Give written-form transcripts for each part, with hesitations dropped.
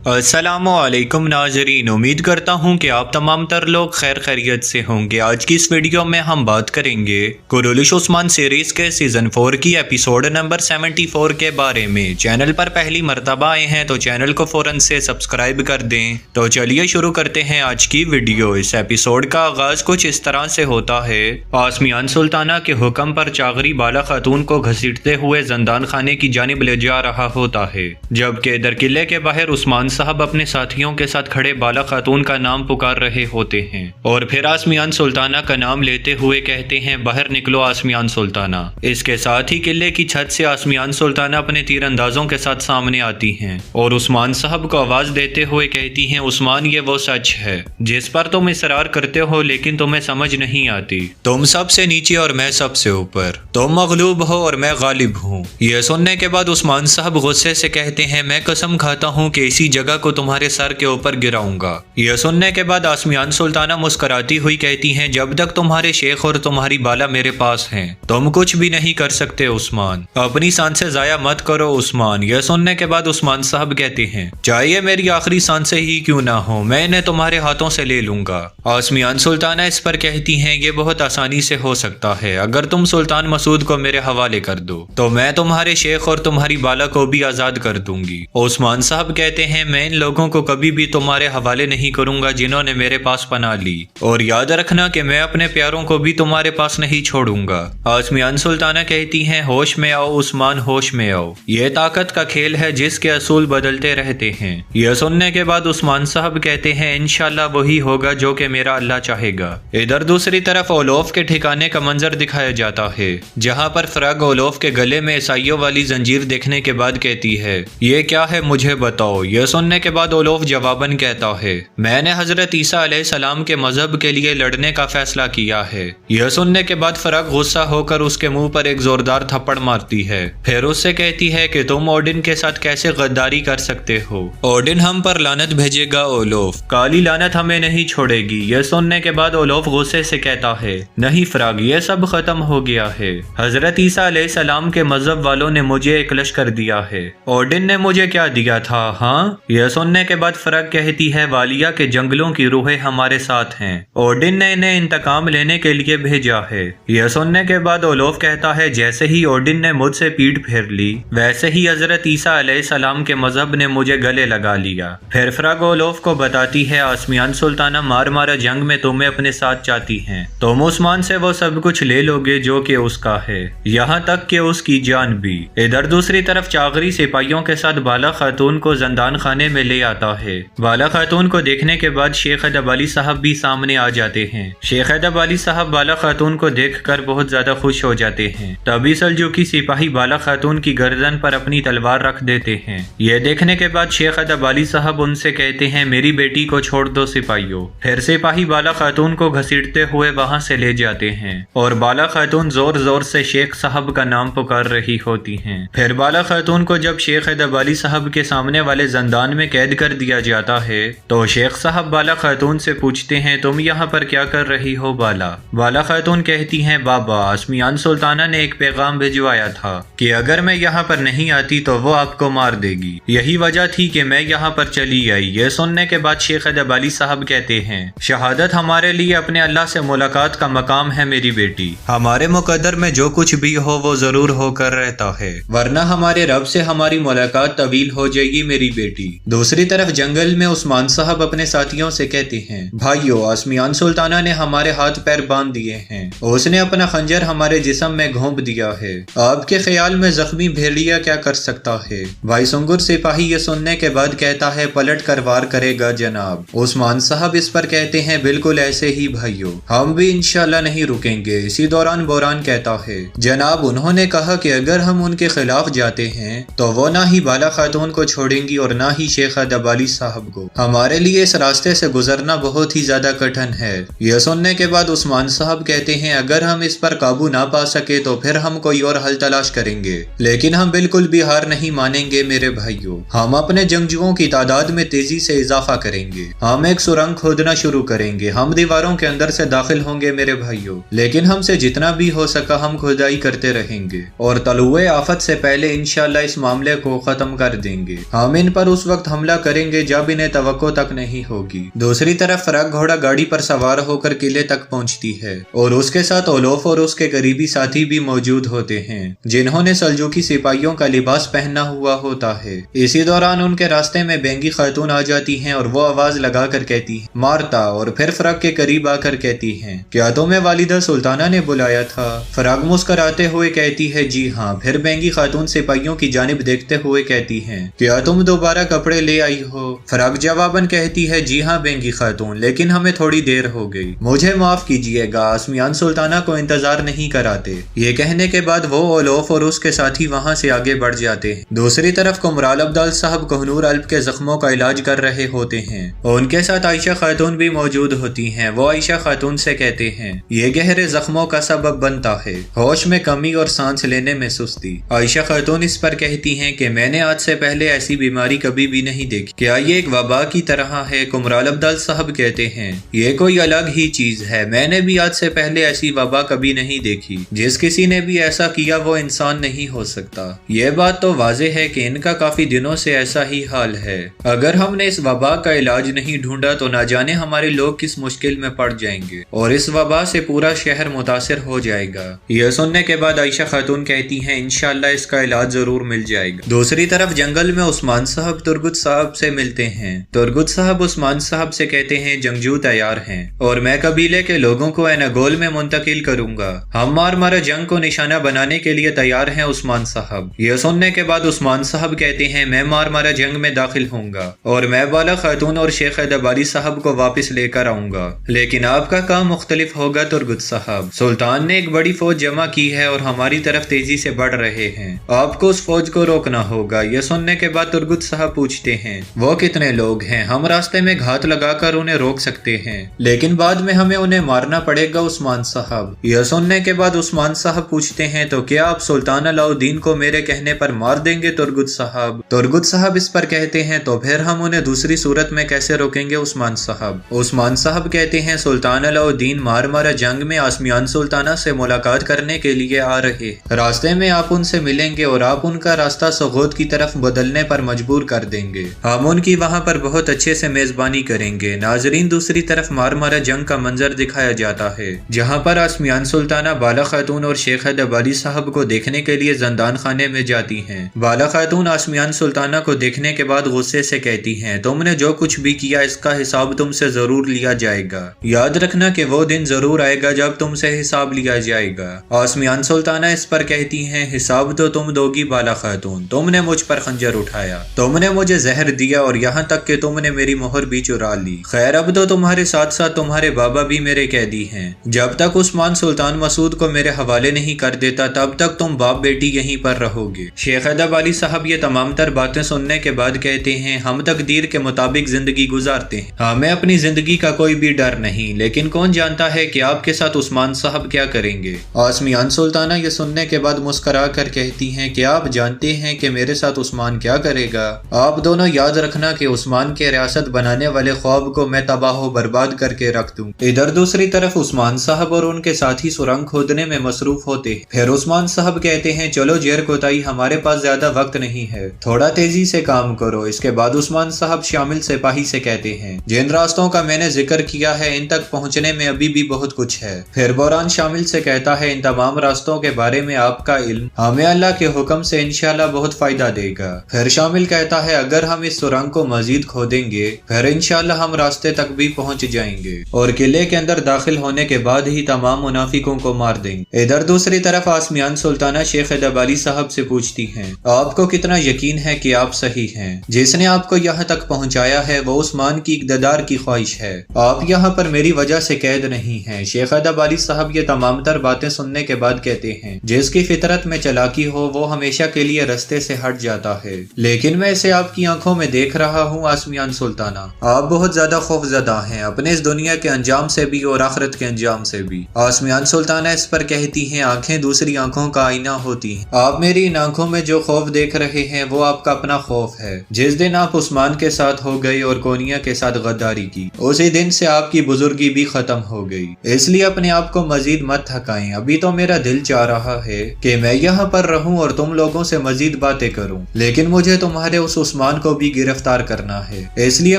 अस्सलाम वालेकुम नाजरीन, उम्मीद करता हूँ कि आप तमाम तर लोग खैर खैरियत से होंगे। आज की इस वीडियो में हम बात करेंगे कुरैश उस्मान सीरीज के सीजन 4 की एपिसोड नंबर 74 के बारे में। चैनल पर पहली मर्तबा आए हैं तो चैनल को फौरन से सब्सक्राइब कर दें। तो चलिए शुरू करते हैं आज की वीडियो। इस एपिसोड का आगाज कुछ इस तरह से होता है। आसमियान सुल्ताना के हुक्म पर चागरी बाला खातून को घसीटते हुए जंदान खाने की जानिब ले जा रहा होता है, जबकि दर किले के बाहर उस्मान साहब अपने साथियों के साथ खड़े बाला खातून का नाम पुकार रहे होते हैं और फिर आसमियान सुल्ताना का नाम लेते हुए कहते हैं, बाहर निकलो आसमियान सुल्ताना। इसके साथ ही किले की छत से आसमियान सुल्ताना अपने तीरंदाजों के साथ सामने आती हैं और उस्मान साहब को आवाज देते हुए कहती हैं, उस्मान ये वो सच है जिस पर तुम इसरार करते हो लेकिन तुम्हें समझ नहीं आती। तुम सबसे नीचे और मैं सबसे ऊपर, तुम मगलूब हो और मैं गालिब हूँ। यह सुनने के बाद उस्मान साहब गुस्से से कहते हैं, मैं कसम खाता हूँ कि इसी जगह को तुम्हारे सर के ऊपर गिराऊंगा। यह सुनने के बाद आसमियान सुल्ताना मुस्कुराती हुई कहती हैं, जब तक तुम्हारे शेख और तुम्हारी बाला मेरे पास हैं तुम कुछ भी नहीं कर सकते उस्मान, अपनी सांसें जाया मत करो उस्मान। यह सुनने के बाद उस्मान साहब कहते हैं, चाहे मेरी आखिरी सांसें ही क्यों ना हो, मैं इन्हें तुम्हारे हाथों से ले लूंगा। आसमियान सुल्ताना इस पर कहती हैं, ये बहुत आसानी से हो सकता है, अगर तुम सुल्तान मसूद को मेरे हवाले कर दो तो मैं तुम्हारे शेख और तुम्हारी बाला को भी आजाद कर दूंगी। उस्मान साहब कहते हैं, मैं इन लोगों को कभी भी तुम्हारे हवाले नहीं करूंगा जिन्होंने मेरे पास पनाह ली, और याद रखना कि मैं अपने प्यारों को भी तुम्हारे पास नहीं छोड़ूंगा। आसमियान सुल्ताना कहती हैं, होश में आओ उस्मान, होश में आओ, यह ताकत का खेल है जिसके असूल बदलते रहते हैं। यह सुनने के बाद उस्मान साहब कहते हैं, इंशाल्लाह वही होगा जो कि मेरा अल्लाह चाहेगा। इधर दूसरी तरफ ओलोफ के ठिकाने का मंजर दिखाया जाता है, जहाँ पर फ्रग ओलोफ के गले में ईसाइयों वाली जंजीर देखने के बाद कहती है, ये क्या है मुझे बताओ। यह सुनने के बाद ओलोफ जवाबन कहता है, मैंने हजरत ईसा अलैहिस्सलाम के मजहब के लिए लड़ने का फैसला किया है। यह सुनने के बाद फरग गुस्सा होकर उसके मुंह पर एक जोरदार थप्पड़ मारती है, फिर उससे कहती है कि तुम ओडिन के साथ कैसे गद्दारी कर सकते हो, ओडिन हम पर लानत भेजेगा ओलोफ, काली लानत हमें नहीं छोड़ेगी। यह सुनने के बाद ओलोफ गुस्से से कहता है, नहीं फरग, यह सब खत्म हो गया है, हजरत ईसा अलैहिस्सलाम के मजहब वालों ने मुझे एक लश्कर दिया है, ओडिन ने मुझे क्या दिया था। हाँ। यह सुनने के बाद फरग कहती है, वालिया के जंगलों की रूहें हमारे साथ हैं, ओडिन ने इन्हें इंतकाम लेने के लिए भेजा है। यह सुनने के बाद ओलोफ कहता है, जैसे ही ओडिन ने मुझसे पीठ फेर ली वैसे ही हजरत ईसा अलैहिस्सलाम के मजहब ने मुझे गले लगा लिया। फिर फरग ओलोफ को बताती है, आसमियान सुल्ताना मार मारा जंग में तुम्हें अपने साथ चाहती हैं, तुम उस्मान से वो सब कुछ ले लोगे जो कि उसका है, यहाँ तक कि उसकी जान भी। इधर दूसरी तरफ चागरी सिपाहियों के साथ बाला खातून को जंदान खाने में ले आता है। बाला खातून को देखने के बाद शेख अदब अली साहब भी सामने आ जाते हैं। शेख अदब अली साहब बाला खातून को देखकर बहुत ज्यादा खुश हो जाते हैं। तभी सल्जूकी सिपाही बाला खातून की गर्दन पर अपनी तलवार रख देते हैं। यह देखने के बाद शेख अदब अली साहब उनसे कहते हैं, मेरी बेटी को छोड़ दो सिपाहियों। फिर सिपाही बाला खातून को घसीटते हुए वहां से ले जाते हैं और बाला खातून जोर जोर से शेख साहब का नाम पुकार रही होती हैं। फिर बाला खातून को जब शेख अदब अली साहब के सामने वाले जंदान में कैद कर दिया जाता है तो शेख साहब बाला खातून से पूछते हैं, तुम यहाँ पर क्या कर रही हो बाला। बाला खातून कहती हैं, बाबा आसमियान सुल्ताना ने एक पैगाम भिजवाया था कि अगर मैं यहाँ पर नहीं आती तो वो आपको मार देगी, यही वजह थी कि मैं यहाँ पर चली आई। यह सुनने के बाद शेख अदब अली साहब कहते हैं, शहादत हमारे लिए अपने अल्लाह से मुलाकात का मकाम है मेरी बेटी, हमारे मुकद्दर में जो कुछ भी हो वो जरूर होकर रहता है, वरना हमारे रब से हमारी मुलाकात तवील हो जाएगी मेरी बेटी। दूसरी तरफ जंगल में उस्मान साहब अपने साथियों से कहते हैं, भाइयों आसमियान सुल्ताना ने हमारे हाथ पैर बांध दिए हैं, उसने अपना खंजर हमारे जिस्म में घोंप दिया है, आपके ख्याल में जख्मी भेड़िया क्या कर सकता है। भाई सुंगुर सिपाही ये सुनने के बाद कहता है, पलट कर वार करेगा जनाब। उस्मान साहब इस पर कहते हैं, बिल्कुल ऐसे ही भाइयों, हम भी इंशाल्लाह नहीं रुकेंगे। इसी दौरान बोरान कहता है, जनाब उन्होंने कहा कि अगर हम उनके खिलाफ जाते हैं तो वो ना ही बाला खातून को छोड़ेंगी और ना ही शेख अदब अली साहब को, हमारे लिए इस रास्ते से गुजरना बहुत ही ज्यादा कठिन है। यह सुनने के बाद उस्मान साहब कहते हैं, अगर हम इस पर काबू ना पा सके तो फिर हम कोई और हल तलाश करेंगे, लेकिन हम बिल्कुल भी हार नहीं मानेंगे मेरे भाइयों, हम अपने जंगजुओं की तादाद में तेजी से इजाफा करेंगे, हम एक सुरंग खोदना शुरू करेंगे, हम दीवारों के अंदर से दाखिल होंगे मेरे भाइयों, लेकिन हमसे जितना भी हो सका हम खुदाई करते रहेंगे और तलुए आफत से पहले इंशाल्लाह इस मामले को खत्म कर देंगे। हम इन पर उस वक्त हमला करेंगे जब इन्हें तवक्को तक नहीं होगी। दूसरी तरफ फराग घोड़ा गाड़ी पर सवार होकर किले तक पहुंचती है और उसके साथ ओलोफ और उसके करीबी साथी भी मौजूद होते हैं जिन्होंने सल्जूकी सिपाहियों का लिबास पहना हुआ होता है। इसी दौरान उनके रास्ते में बेंगी खातून आ जाती हैं और वो आवाज लगाकर कहती है मारता, और फिर फराग के करीब आकर कहती है क्या तुम्हें वालिदा सुल्ताना ने बुलाया था? फराग मुस्कुराते हुए कहती है जी हाँ। फिर बेंगी खातून सिपाहियों की जानिब देखते हुए कहती है क्या तुम दोबारा कपड़े ले आई हो? फराग जवाबन कहती है जी हाँ बेंगी खातून, लेकिन हमें थोड़ी देर हो गई, मुझे माफ कीजिएगा, आसमियान सुल्ताना को इंतजार नहीं कराते। ये कहने के बाद वो ओलोफ और उसके साथी वहाँ से आगे बढ़ जाते हैं। दूसरी तरफ कुमराल अब्दाल साहब कोहनूर अल्प के जख्मों का इलाज कर रहे होते हैं और उनके साथ आयशा खातून भी मौजूद होती हैं। वो आयशा खातून से कहते हैं ये गहरे जख्मों का सबब बनता है, होश में कमी और सांस लेने में सुस्ती। आयशा खातून इस पर कहती हैं कि मैंने आज से पहले ऐसी बीमारी कभी भी नहीं देखी, क्या ये एक वबा की तरह है? कुमराल अब्दाल साहब कहते हैं ये कोई अलग ही चीज है, मैंने भी आज से पहले ऐसी वबा कभी नहीं देखी, जिस किसी ने भी ऐसा किया वो इंसान नहीं हो सकता। ये बात तो वाज़ेह है कि इनका काफी दिनों से ऐसा ही हाल है। अगर हमने इस वबा का इलाज नहीं ढूंढा तो ना जाने हमारे लोग किस मुश्किल में पड़ जाएंगे और इस वबा से पूरा शहर मुतासिर हो जाएगा। यह सुनने के बाद आयशा खातून कहती हैं इंशाअल्लाह इसका इलाज जरूर मिल जाएगा। दूसरी तरफ जंगल में उस्मान साहब तुर्गुत साहब से मिलते हैं। तुर्गुत साहब उस्मान साहब से कहते हैं जंगजू तैयार हैं और मैं कबीले के लोगों को एनागोल में मुंतकिल करूंगा, हम मारा जंग को निशाना बनाने के लिए तैयार हैं उस्मान साहब। यह सुनने के बाद उस्मान साहब कहते हैं मैं मारा जंग में दाखिल होऊंगा और मैं बाला खातून और शेख अदबाली साहब को वापस लेकर आऊंगा, लेकिन आपका काम मुख्तलिफ होगा तुर्गुत साहब। सुल्तान ने एक बड़ी फौज जमा की है और हमारी तरफ तेजी से बढ़ रहे हैं, आपको उस फौज को रोकना होगा। यह सुनने के बाद तुर्गुत साहब पूछते हैं वो कितने लोग हैं? हम रास्ते में घात लगाकर उन्हें रोक सकते हैं, लेकिन बाद में हमें उन्हें मारना पड़ेगा उस्मान साहब। यह सुनने के बाद उस्मान साहब पूछते हैं तो क्या आप सुल्तान अलाउद्दीन को मेरे कहने पर मार देंगे तुर्गुत साहब? तुर्गुत साहब इस पर कहते हैं तो फिर हम उन्हें दूसरी सूरत में कैसे रोकेंगे उस्मान साहब? उस्मान साहब कहते हैं सुल्तान अलाउद्दीन मारा जंग में आसमियान सुल्ताना से मुलाकात करने के लिए आ रहे, रास्ते में आप उनसे मिलेंगे और आप उनका रास्ता सगोद की तरफ बदलने पर मजबूर कर देंगे, हम उनकी वहाँ पर बहुत अच्छे से मेजबानी करेंगे। नाजरीन दूसरी तरफ मारा जंग का मंजर दिखाया जाता है जहाँ पर आसमियान सुल्ताना बाला खातून और शेख अदबाली साहब को देखने के लिए जंदान खाने में जाती हैं। बाला खातून आसमियान सुल्ताना को देखने के बाद गुस्से से कहती हैं तुमने जो कुछ भी किया इसका हिसाब तुमसे जरूर लिया जाएगा, याद रखना कि वो दिन जरूर आएगा जब तुमसे हिसाब लिया जाएगा। आसमियान सुल्ताना इस पर कहती हैं हिसाब तो तुम दोगी बाला खातून, तुमने मुझ पर खंजर उठाया, तुमने मुझे जहर दिया और यहाँ तक कि तुमने मेरी मोहर भी चुरा ली। खैर अब तो तुम्हारे साथ साथ तुम्हारे बाबा भी मेरे कैदी हैं, जब तक उस्मान सुल्तान मसूद को मेरे हवाले नहीं कर देता तब तक तुम बाप बेटी यहीं पर रहोगे। शेख अदबाली साहब ये तमाम तर बातें सुनने के बाद कहते हैं हम तकदीर के मुताबिक जिंदगी गुजारते हैं, हमें अपनी जिंदगी का कोई भी डर नहीं, लेकिन कौन जानता है कि आपके साथ उस्मान साहब क्या करेंगे। आसमियान सुल्ताना ये सुनने के बाद मुस्कुरा कर कहती हैं कि आप जानते हैं कि मेरे साथ उस्मान क्या करेगा? आप दोनों याद रखना कि उस्मान के रियासत बनाने वाले ख्वाब को मैं तबाह बर्बाद करके रख दूं। इधर दूसरी तरफ उस्मान साहब और उनके साथी सुरंग खोदने में मसरूफ होते हैं। फिर उस्मान साहब कहते हैं चलो जेर कोताई, हमारे पास ज्यादा वक्त नहीं है, थोड़ा तेजी से काम करो। इसके बाद उस्मान साहब शामिल सिपाही से कहते हैं जिन रास्तों का मैंने जिक्र किया है इन तक पहुंचने में अभी भी बहुत कुछ है। फिर बोरान शामिल से कहता है इन तमाम रास्तों के बारे में आपका इल्म हमें अल्लाह के हुक्म से इंशाल्लाह बहुत फायदा देगा। फिर शामिल कहता है अगर हम इस सुरंग को मजीद खोदेंगे फिर इंशाल्लाह हम रास्ते तक भी पहुंच जाएंगे और किले के अंदर दाखिल होने के बाद ही तमाम मुनाफिकों को मार देंगे। इधर दूसरी तरफ आसमियान सुल्ताना शेख अदबाली साहब से पूछती हैं आपको कितना यकीन है कि आप सही हैं? जिसने आपको यहाँ तक पहुँचाया है वो उस्मान की इक़्तिदार की ख्वाहिश है, आप यहाँ पर मेरी वजह से कैद नहीं हैं। शेख अदबाली साहब ये तमाम तर बातें सुनने के बाद कहते हैं जिसकी फितरत में चालाकी हो वो हमेशा के लिए रास्ते से हट जाता है, लेकिन मैं इसे आपकी आंखों में देख रहा हूँ आसमियान सुल्ताना, आप बहुत ज्यादा खौफजदा हैं अपने इस दुनिया के अंजाम से भी और आखिरत के अंजाम से भी। आसमियान सुल्ताना इस पर कहती हैं आंखें दूसरी आंखों का आईना होती हैं, आप मेरी इन आंखों में जो खौफ देख रहे हैं वो आपका अपना खौफ है। जिस दिन आप उस्मान के साथ हो गए और कोनिया के साथ गद्दारी की उसी दिन से आपकी बुजुर्गी भी खत्म हो गई, इसलिए अपने आप को मजीद मत थकाएं। अभी तो मेरा दिल चाह रहा है कि मैं यहाँ पर रहूं और तुम लोगों से मजीद बातें करूं, लेकिन मुझे तुम्हारे उस عثمان کو بھی گرفتار کرنا ہے، اس لیے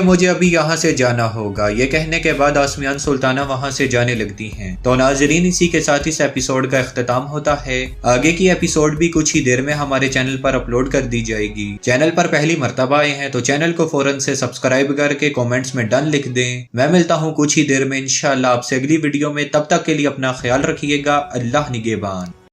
مجھے ابھی یہاں سے جانا ہوگا۔ یہ کہنے کے بعد آسمیان سلطانہ وہاں سے جانے لگتی ہیں۔ تو ناظرین، اسی کے ساتھ اس ایپیسوڈ کا اختتام ہوتا ہے۔ آگے کی ایپیسوڈ بھی کچھ ہی دیر میں ہمارے چینل پر اپلوڈ کر دی جائے گی۔ چینل پر پہلی مرتبہ آئے ہیں تو چینل کو فوراً سے سبسکرائب کر کے کومنٹس میں ڈن لکھ دیں۔ میں ملتا ہوں کچھ ہی دیر میں انشاءاللہ آپ سے اگلی ویڈیو میں، تب تک کے لیے اپنا خیال رکھیے گا۔ اللہ نگہبان۔